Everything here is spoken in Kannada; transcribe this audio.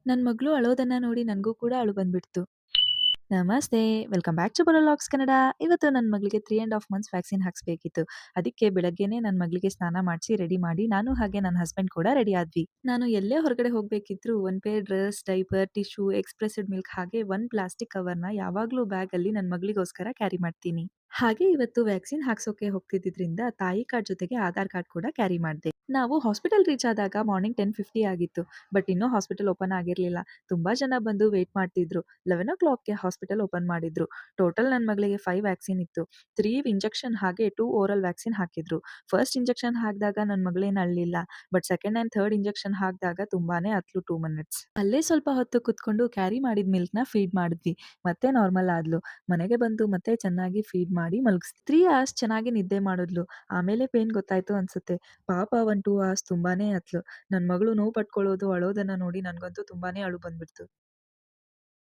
ನನ್ ಮಗಳು ಅಳೋದನ್ನ ನೋಡಿ ನಂಗೂ ಕೂಡ ಅಳು ಬಂದ್ಬಿಡ್ತು. ನಮಸ್ತೆ. Welcome back to logs Kannada. ಇವತ್ತು ನನ್ನ ಮಗಳಿಗೆ 3 ½ ಮಂತ್ಸ್ ವ್ಯಾಕ್ಸಿನ್ ಹಾಕ್ಸ್ಬೇಕಿತ್ತು. ಅದಕ್ಕೆ ಬೆಳಗ್ಗೆನೆ ನನ್ನ ಮಗಳಿಗೆ ಸ್ನಾನ ಮಾಡಿಸಿ ರೆಡಿ ಮಾಡಿ ನಾನು ಹಾಗೆ ನನ್ನ ಹಸ್ಬೆಂಡ್ ಕೂಡ ರೆಡಿ ಆದ್ವಿ. ನಾನು ಎಲ್ಲೇ ಹೊರಗಡೆ ಹೋಗ್ಬೇಕಿದ್ರು ಒಂದ್ pair dress, diaper, tissue, expressed milk ಹಾಗೆ ಒಂದ್ ಪ್ಲಾಸ್ಟಿಕ್ ಕವರ್‌ನ ಯಾವಾಗ್ಲೂ ಬ್ಯಾಗಲ್ಲಿ ನನ್ನ ಮಗಳಿಗೋಸ್ಕರ ಕ್ಯಾರಿ ಮಾಡ್ತೀನಿ. ಹಾಗೆ ಇವತ್ತು ವ್ಯಾಕ್ಸಿನ್ ಹಾಕ್ಸೋಕೆ ಹೋಗ್ತಿದ್ದಿದ್ರಿಂದ ತಾಯಿ ಕಾರ್ಡ್ ಜೊತೆಗೆ ಆಧಾರ್ ಕಾರ್ಡ್ ಕೂಡ ಕ್ಯಾರಿ ಮಾಡ್ದೆ. ನಾವು ಹಾಸ್ಪಿಟಲ್ ರೀಚ್ ಆದಾಗ ಮಾರ್ನಿಂಗ್ 10:50 ಆಗಿತ್ತು. ಬಟ್ ಇನ್ನೂ ಹಾಸ್ಪಿಟಲ್ ಓಪನ್ ಆಗಿರ್ಲಿಲ್ಲ. ತುಂಬಾ ಜನ ಬಂದು ವೇಟ್ ಮಾಡ್ತಿದ್ರು. 11:00ಗೆ ಹಾಸ್ಪಿಟಲ್ ಓಪನ್ ಮಾಡಿದ್ರು. ಟೋಟಲ್ ನನ್ನ ಮಗಳಿಗೆ 5 ವ್ಯಾಕ್ಸಿನ್ ಇತ್ತು. 3 ಇಂಜೆಕ್ಷನ್ ಹಾಗೆ 2 ಓರಲ್ ವ್ಯಾಕ್ಸಿನ್ ಹಾಕಿದ್ರು. ಫಸ್ಟ್ ಇಂಜೆಕ್ಷನ್ ಹಾಕಿದಾಗ ನನ್ನ ಮಗಳೇನು ಅಳ್ಳಿಲ್ಲ. But second and third injection ಹಾಕಿದಾಗ ತುಂಬಾನೇ ಅತ್ಲು 2 ಮಿನಿಟ್ಸ್. ಅಲ್ಲೇ ಸ್ವಲ್ಪ ಹೊತ್ತು ಕುತ್ಕೊಂಡು ಕ್ಯಾರಿ ಮಾಡಿದ ಮಿಲ್ಕ್‌ನ ಫೀಡ್ ಮಾಡಿದ್ವಿ. ಮತ್ತೆ ನಾರ್ಮಲ್ ಆದ್ಲು. ಮನೆಗೆ ಬಂದು ಮತ್ತೆ ಚೆನ್ನಾಗಿ ಫೀಡ್ ಮಾಡಿ ಮಲಗಿಸ್ದೆ. 3 ಅವರ್ಸ್ ಚೆನ್ನಾಗಿ ನಿದ್ದೆ ಮಾಡಿದ್ಲು. ಆಮೇಲೆ ಪೇನ್ ಗೊತ್ತಾಯ್ತು ಅನ್ಸುತ್ತೆ. ಪಾಪ 1, 2 ಅವರ್ಸ್ ತುಂಬಾನೇ ಅತ್ಲು. ನನ್ನ ಮಗಳು ನೋವು ಪಟ್ಕೊಳ್ಳೋದು, ಅಳೋದನ್ನ ನೋಡಿ ನನಗಂತೂ ತುಂಬಾನೇ ಅಳು ಬಂದ್ಬಿಡ್ತು.